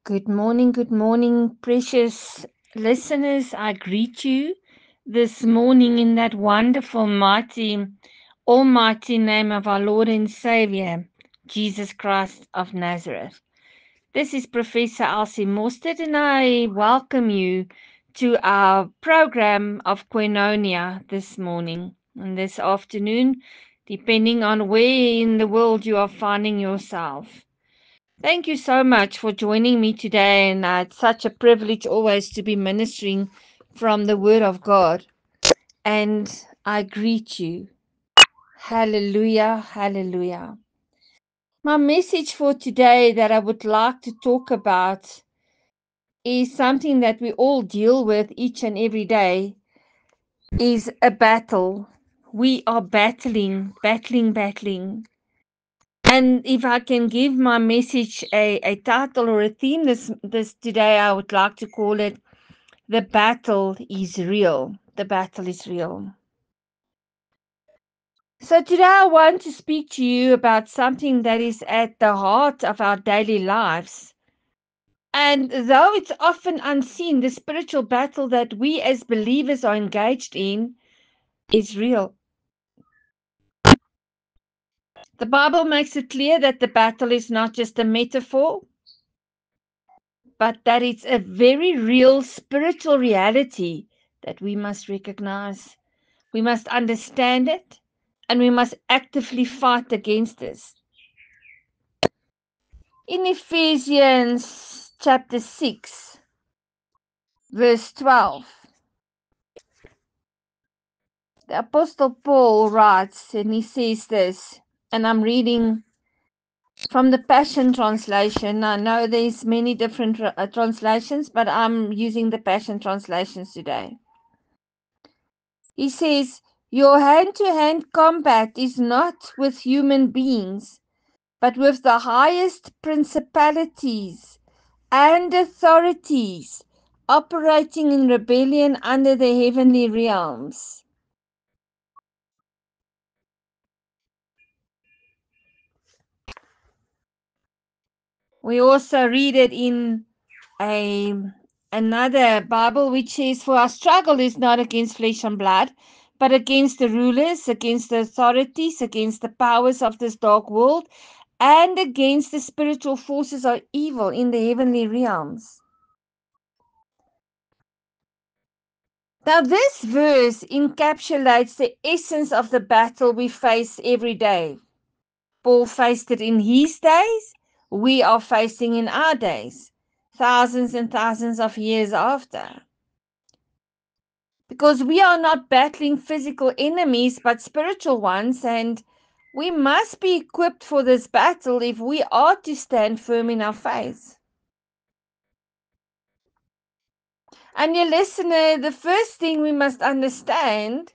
good morning, precious listeners. I greet you this morning in that wonderful, mighty, almighty name of our Lord and Savior, Jesus Christ of Nazareth. This is Professor Elsie Mostert, and I welcome you to our program of Koinonia this morning and this afternoon, depending on where in the world you are finding yourself. Thank you so much for joining me today, and it's such a privilege always to be ministering from the Word of God. And I greet you. Hallelujah, hallelujah. My message for today that I would like to talk about is something that we all deal with each and every day, is a battle. We are battling. And if I can give my message a title or a theme this today, I would like to call it "The Battle is Real." The battle is real. So today I want to speak to you about something that is at the heart of our daily lives. And though it's often unseen, the spiritual battle that we as believers are engaged in is real. The Bible makes it clear that the battle is not just a metaphor, but that it's a very real spiritual reality that we must recognize. We must understand it, and we must actively fight against this. In Ephesians chapter 6, verse 12, the Apostle Paul writes, and he says this, and I'm reading from the Passion Translation. I know there's many different translations, but I'm using the Passion Translations today. He says, "Your hand-to-hand combat is not with human beings, but with the highest principalities and authorities operating in rebellion under the heavenly realms." We also read it in a another Bible which says, "For our struggle is not against flesh and blood, but against the rulers, against the authorities, against the powers of this dark world, and against the spiritual forces of evil in the heavenly realms." Now, this verse encapsulates the essence of the battle we face every day. Paul faced it in his days, we are facing in our days, thousands and thousands of years after. Because we are not battling physical enemies, but spiritual ones, and we must be equipped for this battle if we are to stand firm in our faith. And dear listener, the first thing we must understand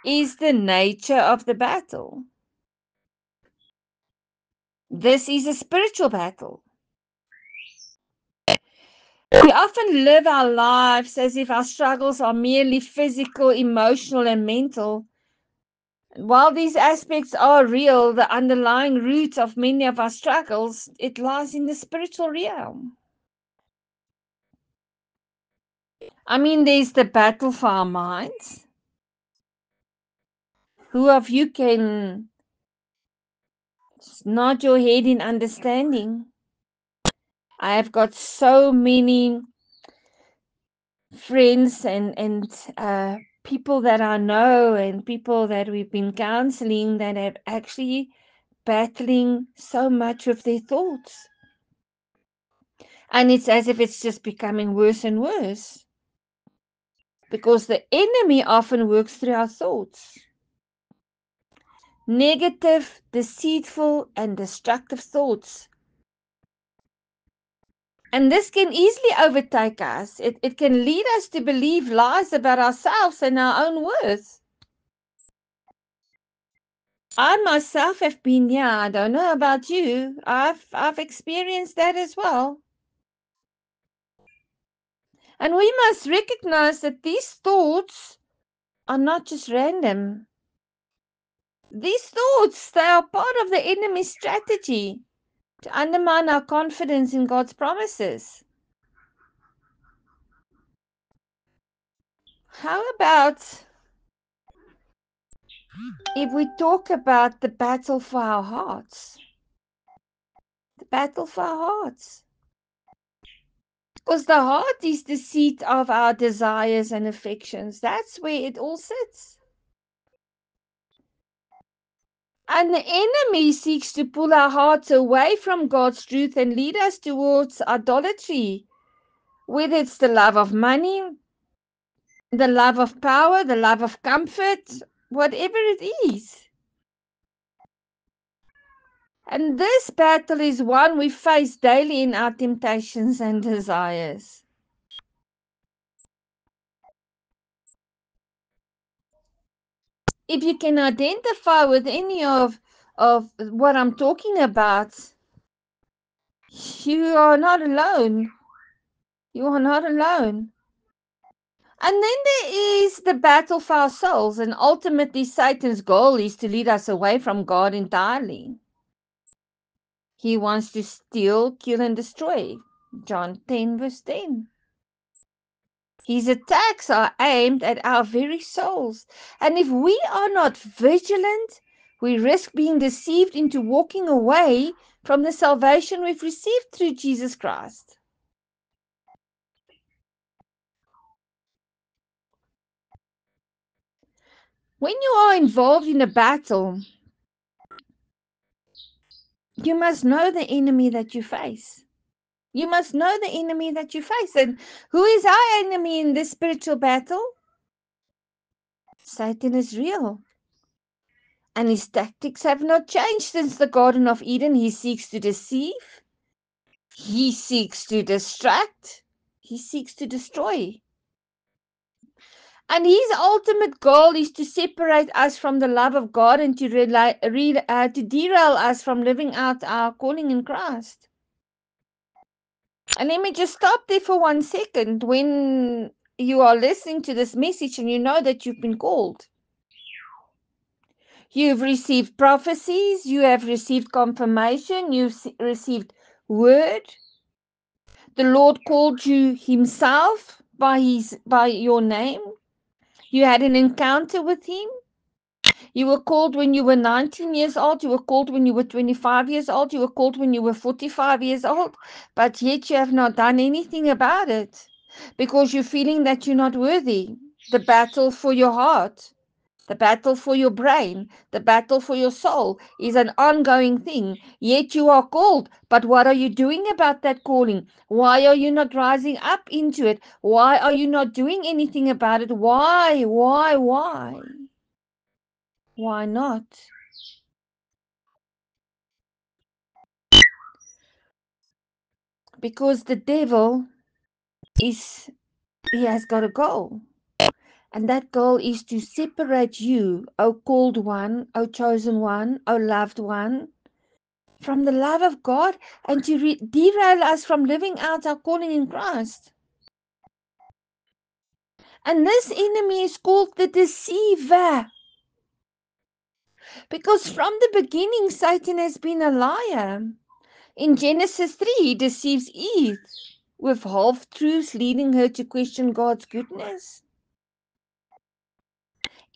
is the nature of the battle. This is a spiritual battle. We often live our lives as if our struggles are merely physical, emotional, and mental. While these aspects are real, the underlying root of many of our struggles, it lies in the spiritual realm. I mean, there's the battle for our minds. Who of you can nod your head in understanding? I have got so many friends and people that I know and people that we've been counseling that have actually battling so much with their thoughts. And it's as if it's just becoming worse and worse because the enemy often works through our thoughts. Negative, deceitful, and destructive thoughts. And this can easily overtake us. It can lead us to believe lies about ourselves and our own worth. I myself have been, yeah, I don't know about you. I've experienced that as well. And we must recognize that these thoughts are not just random. These thoughts, they are part of the enemy's strategy to undermine our confidence in God's promises. How about if we talk about the battle for our hearts? The battle for our hearts. Because the heart is the seat of our desires and affections. That's where it all sits. And the enemy seeks to pull our hearts away from God's truth and lead us towards idolatry, whether it's the love of money, the love of power, the love of comfort, whatever it is. And this battle is one we face daily in our temptations and desires. If you can identify with any of what I'm talking about, you are not alone. You are not alone. And then there is the battle for our souls, and ultimately Satan's goal is to lead us away from God entirely. He wants to steal, kill, and destroy. John 10 verse 10. His attacks are aimed at our very souls. And if we are not vigilant, we risk being deceived into walking away from the salvation we've received through Jesus Christ. When you are involved in a battle, you must know the enemy that you face. You must know the enemy that you face. And who is our enemy in this spiritual battle? Satan is real. And his tactics have not changed since the Garden of Eden. He seeks to deceive, he seeks to distract, he seeks to destroy. And his ultimate goal is to separate us from the love of God and to derail us from living out our calling in Christ. And let me just stop there for 1 second. When you are listening to this message and you know that you've been called, you've received prophecies, you have received confirmation, you've received word. The Lord called you himself by your name. You had an encounter with him. You were called when you were 19 years old. You were called when you were 25 years old. You were called when you were 45 years old. But yet you have not done anything about it because you're feeling that you're not worthy. The battle for your heart, the battle for your brain, the battle for your soul is an ongoing thing. Yet you are called. But what are you doing about that calling? Why are you not rising up into it? Why are you not doing anything about it? Why? Why not? Because the devil he has got a goal. And that goal is to separate you, O called one, O chosen one, O loved one, from the love of God and to derail us from living out our calling in Christ. And this enemy is called the deceiver. Because from the beginning, Satan has been a liar. In Genesis 3, he deceives Eve with half-truths, leading her to question God's goodness.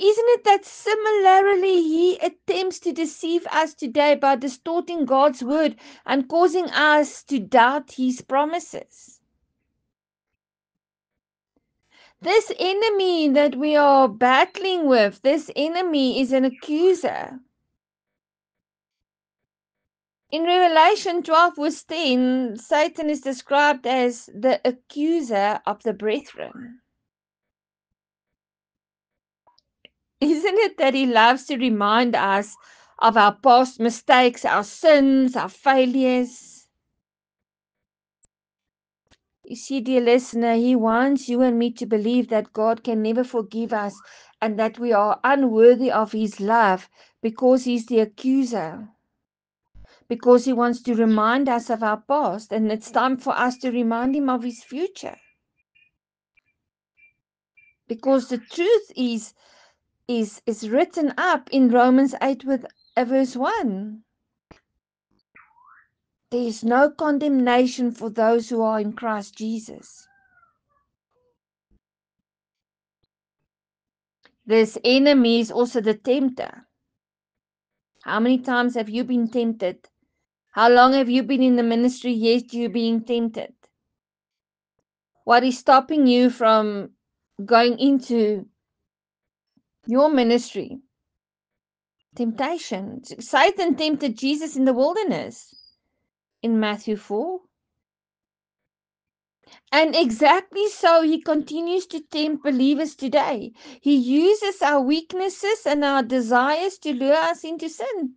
Isn't it that similarly he attempts to deceive us today by distorting God's word and causing us to doubt his promises? This enemy that we are battling with, this enemy is an accuser. In Revelation 12 verse 10, Satan is described as the accuser of the brethren. Isn't it that he loves to remind us of our past mistakes, our sins, our failures? You see, dear listener, he wants you and me to believe that God can never forgive us and that we are unworthy of his love because he's the accuser. Because he wants to remind us of our past, and it's time for us to remind him of his future. Because the truth is written up in Romans 8 with verse 1. There is no condemnation for those who are in Christ Jesus. This enemy is also the tempter. How many times have you been tempted? How long have you been in the ministry yet you're being tempted? What is stopping you from going into your ministry? Temptation. Satan tempted Jesus in the wilderness in Matthew 4. And exactly so, he continues to tempt believers today. He uses our weaknesses and our desires to lure us into sin.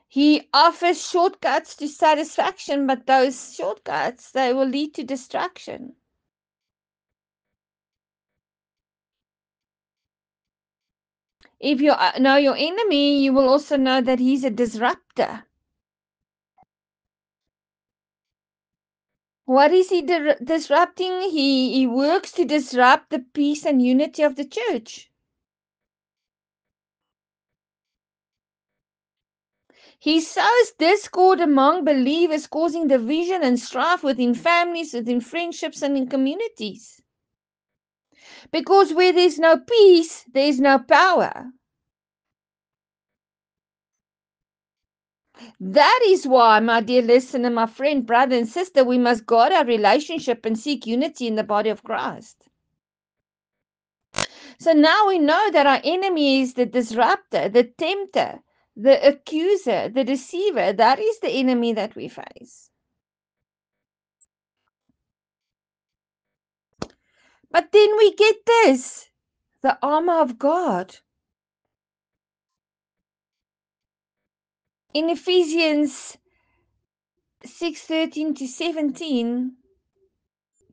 He offers shortcuts to satisfaction, but those shortcuts, they will lead to destruction. If you know your enemy, you will also know that he's a disruptor. What is he disrupting? He works to disrupt the peace and unity of the church. He sows discord among believers, causing division and strife within families, within friendships, and in communities. Because where there's no peace, there's no power. That is why, my dear listener, my friend, brother, and sister, we must guard our relationship and seek unity in the body of Christ. So now we know that our enemy is the disruptor, the tempter, the accuser, the deceiver. That is the enemy that we face. But then we get this, the armor of God. In Ephesians 6:13 to 17,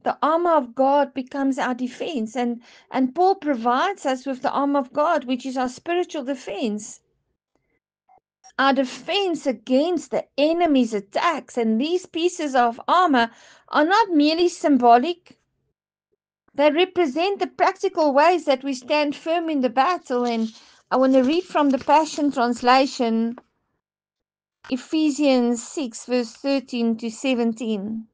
the armor of God becomes our defense. And Paul provides us with the armor of God, which is our spiritual defense. Our defense against the enemy's attacks. And these pieces of armor are not merely symbolic. They represent the practical ways that we stand firm in the battle. And I want to read from the Passion Translation, Ephesians 6, verse 13 to 17.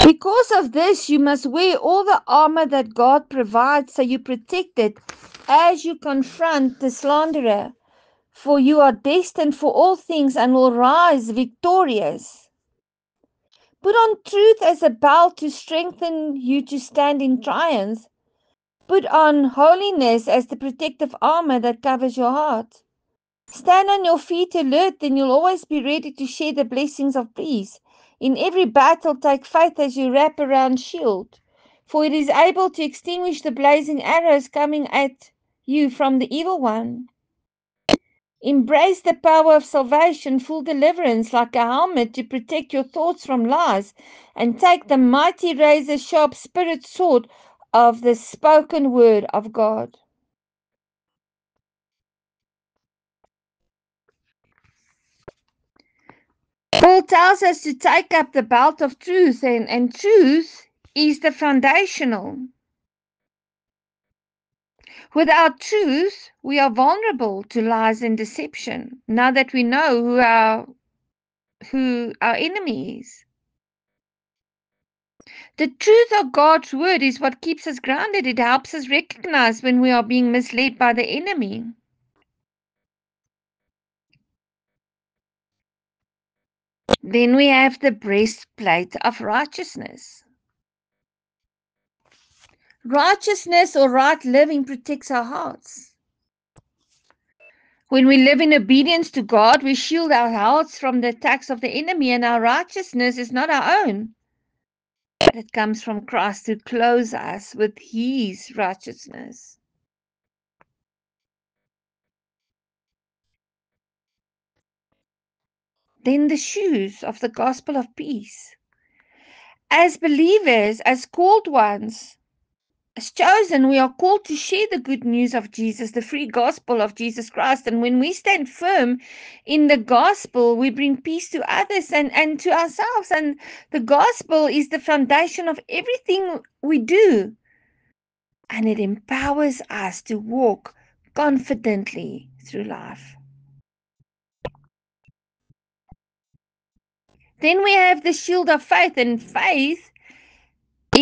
Because of this, you must wear all the armor that God provides so you're protected as you confront the slanderer. For you are destined for all things and will rise victorious. Put on truth as a belt to strengthen you to stand in triumph. Put on holiness as the protective armor that covers your heart. Stand on your feet alert, then you'll always be ready to share the blessings of peace. In every battle, take faith as your wrap-around shield, for it is able to extinguish the blazing arrows coming at you from the evil one. Embrace the power of salvation, full deliverance, like a helmet to protect your thoughts from lies, and take the mighty razor-sharp spirit sword of the spoken word of God. Paul tells us to take up the belt of truth, and truth is the foundational. Without truth, we are vulnerable to lies and deception, now that we know who our enemy is. The truth of God's word is what keeps us grounded. It helps us recognize when we are being misled by the enemy. Then we have the breastplate of righteousness. Righteousness or right living protects our hearts. When we live in obedience to God, we shield our hearts from the attacks of the enemy, and our righteousness is not our own. But it comes from Christ, who clothes us with His righteousness. Then the shoes of the gospel of peace. As believers, as called ones, as chosen, we are called to share the good news of Jesus, the free gospel of Jesus Christ. And when we stand firm in the gospel, we bring peace to others and to ourselves. And the gospel is the foundation of everything we do. And it empowers us to walk confidently through life. Then we have the shield of faith, and faith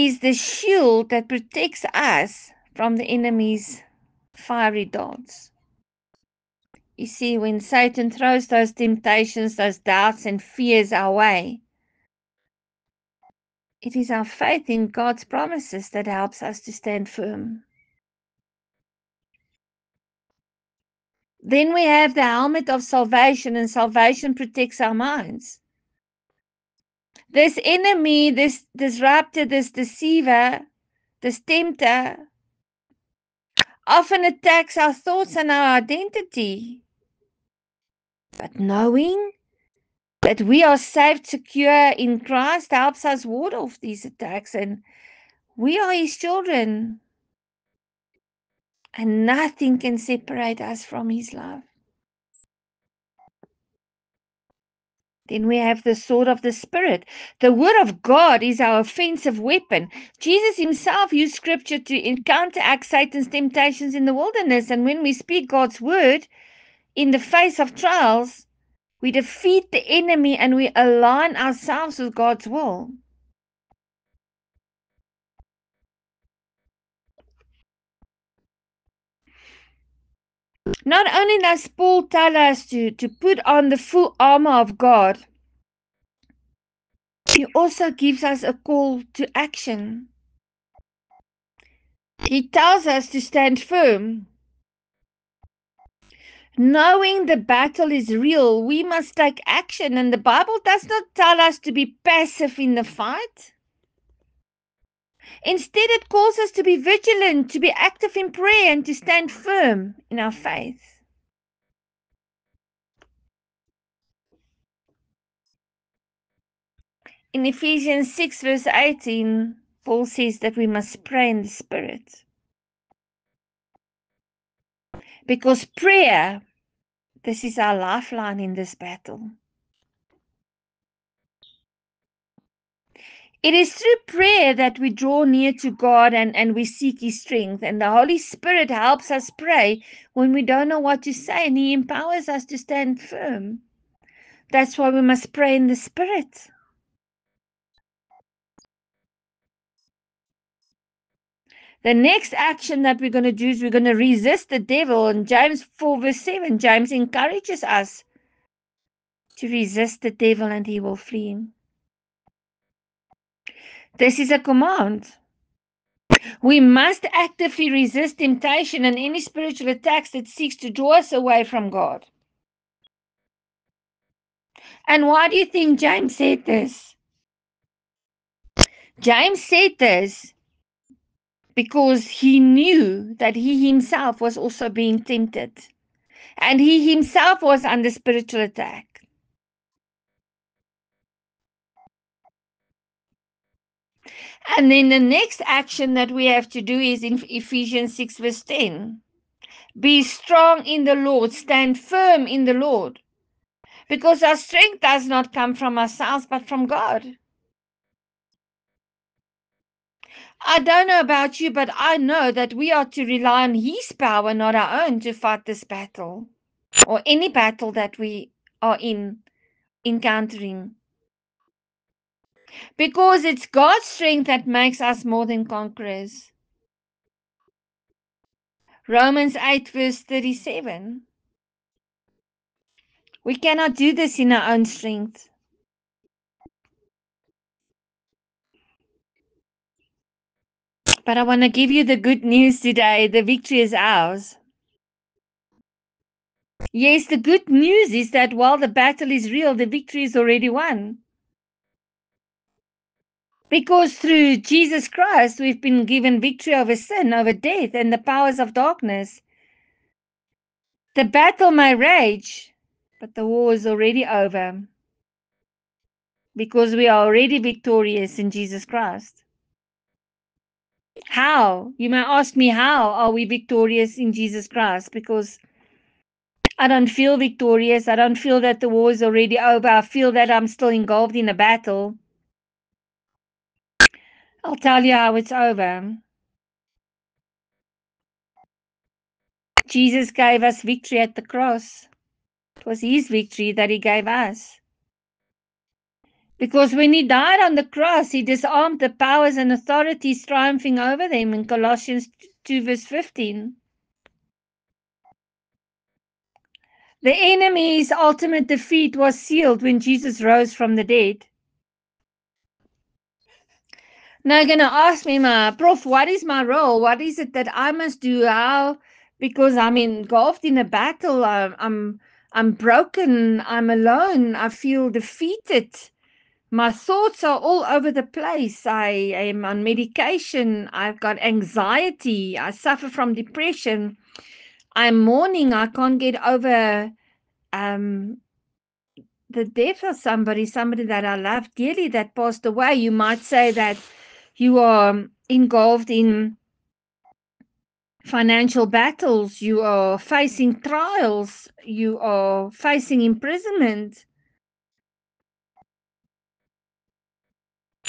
is the shield that protects us from the enemy's fiery darts. You see, when Satan throws those temptations, those doubts and fears our way, it is our faith in God's promises that helps us to stand firm. Then we have the helmet of salvation, and salvation protects our minds. This enemy, this disruptor, this deceiver, this tempter often attacks our thoughts and our identity. But knowing that we are safe, secure in Christ helps us ward off these attacks, and we are His children, and nothing can separate us from His love. Then we have the sword of the Spirit. The Word of God is our offensive weapon. Jesus Himself used Scripture to counteract Satan's temptations in the wilderness, and when we speak God's Word in the face of trials, we defeat the enemy and we align ourselves with God's will. Not only does Paul tell us to put on the full armor of God, he also gives us a call to action. He tells us to stand firm. Knowing the battle is real, we must take action, and the Bible does not tell us to be passive in the fight. Instead, it calls us to be vigilant, to be active in prayer, and to stand firm in our faith. In Ephesians 6 verse 18, Paul says that we must pray in the Spirit. Because prayer, this is our lifeline in this battle. It is through prayer that we draw near to God and we seek His strength. And the Holy Spirit helps us pray when we don't know what to say, and He empowers us to stand firm. That's why we must pray in the Spirit. The next action that we're going to do is we're going to resist the devil. In James 4 verse 7, James encourages us to resist the devil and he will flee. This is a command. We must actively resist temptation and any spiritual attacks that seeks to draw us away from God. And why do you think James said this? James said this because he knew that he himself was also being tempted. And he himself was under spiritual attack. And then the next action that we have to do is in Ephesians 6 verse 10. Be strong in the Lord, stand firm in the Lord. Because our strength does not come from ourselves, but from God. I don't know about you, but I know that we are to rely on His power, not our own, to fight this battle. Or any battle that we are encountering. Because it's God's strength that makes us more than conquerors. Romans 8 verse 37. We cannot do this in our own strength. But I want to give you the good news today. The victory is ours. Yes, the good news is that while the battle is real, the victory is already won. Because through Jesus Christ, we've been given victory over sin, over death, and the powers of darkness. The battle may rage, but the war is already over. Because we are already victorious in Jesus Christ. How? You may ask me, how are we victorious in Jesus Christ? Because I don't feel victorious. I don't feel that the war is already over. I feel that I'm still engulfed in a battle. I'll tell you how it's over. Jesus gave us victory at the cross. It was His victory that He gave us. Because when he died on the cross, he disarmed the powers and authorities, triumphing over them in Colossians 2 verse 15. The enemy's ultimate defeat was sealed when Jesus rose from the dead. Now you're going to ask me, Prof, what is my role? What is it that I must do? How? Because I'm engulfed in a battle. I'm broken. I'm alone. I feel defeated. My thoughts are all over the place. I am on medication. I've got anxiety. I suffer from depression. I'm mourning. I can't get over the death of somebody that I love dearly that passed away. You might say that you are engulfed in financial battles. You are facing trials. You are facing imprisonment.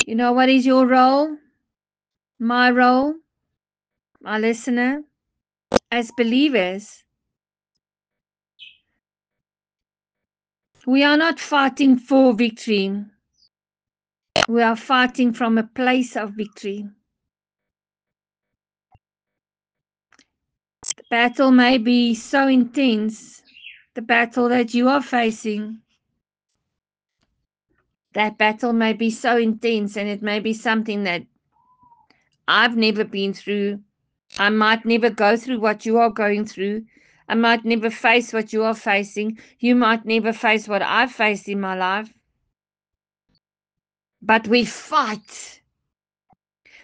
You know what is your role? My role, my listener, as believers. We are not fighting for victory. We are fighting from a place of victory. The battle may be so intense, the battle that you are facing. That battle may be so intense, and it may be something that I've never been through. I might never go through what you are going through. I might never face what you are facing. You might never face what I've faced in my life. But we fight.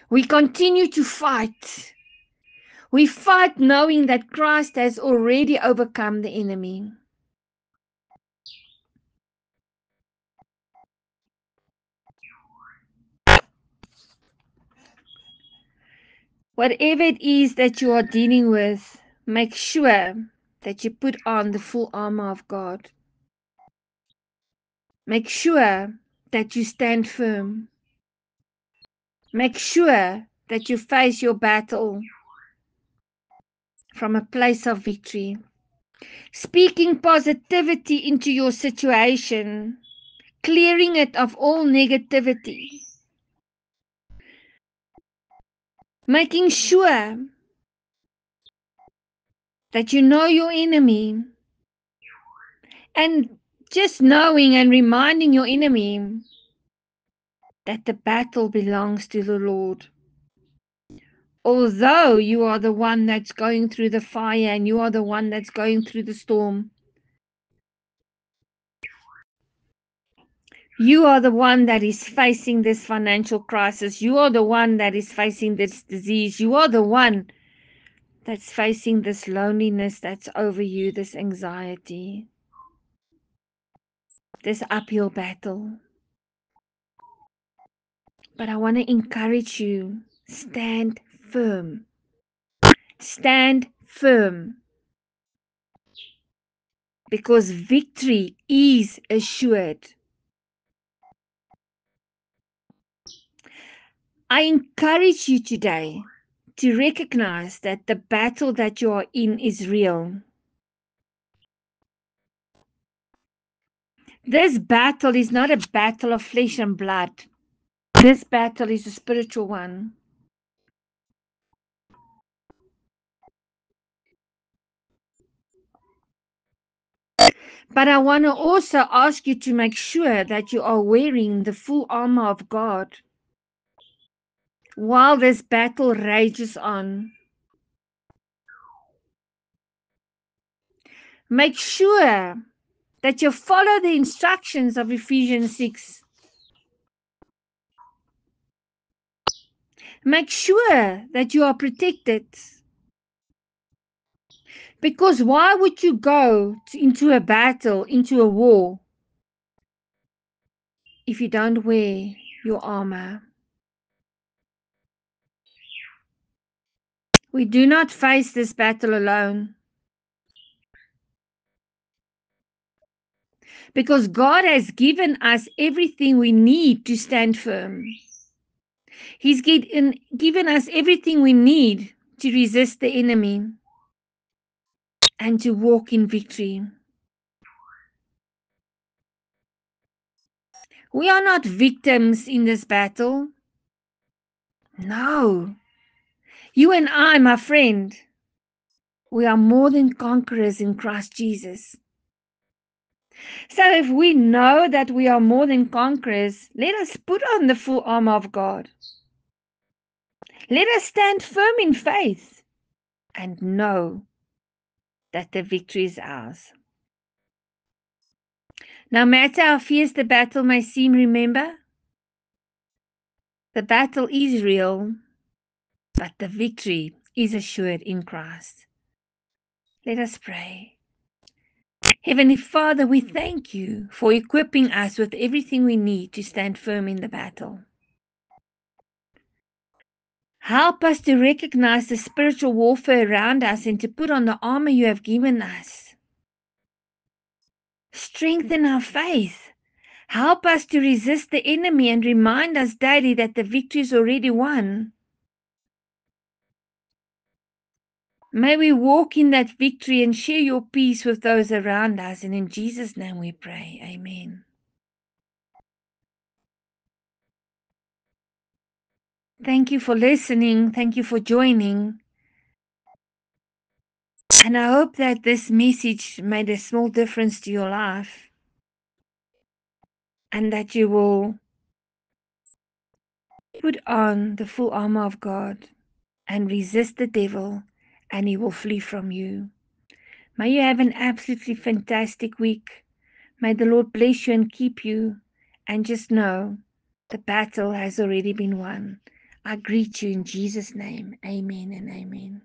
We continue to fight. We fight knowing that Christ has already overcome the enemy. Whatever it is that you are dealing with, make sure that you put on the full armor of God. Make sure that you stand firm. Make sure that you face your battle from a place of victory. Speaking positivity into your situation, clearing it of all negativity. Making sure that you know your enemy, and just knowing and reminding your enemy that the battle belongs to the Lord. Although you are the one that's going through the fire and you are the one that's going through the storm, you are the one that is facing this financial crisis. You are the one that is facing this disease. You are the one that's facing this loneliness that's over you, this anxiety, this uphill battle. But I want to encourage you, stand firm. Stand firm. Because victory is assured. I encourage you today to recognize that the battle that you are in is real. This battle is not a battle of flesh and blood. This battle is a spiritual one. But I want to also ask you to make sure that you are wearing the full armor of God while this battle rages on. Make sure that you follow the instructions of Ephesians 6. Make sure that you are protected. Because why would you go into a battle, into a war, if you don't wear your armor? We do not face this battle alone. Because God has given us everything we need to stand firm. He's given us everything we need to resist the enemy and to walk in victory. We are not victims in this battle. No. You and I, my friend, we are more than conquerors in Christ Jesus. So if we know that we are more than conquerors, let us put on the full armor of God. Let us stand firm in faith and know that the victory is ours. No matter how fierce the battle may seem, remember, the battle is real, but the victory is assured in Christ. Let us pray. Heavenly Father, we thank you for equipping us with everything we need to stand firm in the battle. Help us to recognize the spiritual warfare around us and to put on the armor you have given us. Strengthen our faith. Help us to resist the enemy and remind us daily that the victory is already won. May we walk in that victory and share your peace with those around us. And in Jesus' name we pray. Amen. Thank you for listening. Thank you for joining. And I hope that this message made a small difference to your life and that you will put on the full armor of God and resist the devil, and he will flee from you. May you have an absolutely fantastic week. May the Lord bless you and keep you. And just know the battle has already been won. I greet you in Jesus' name. Amen and amen.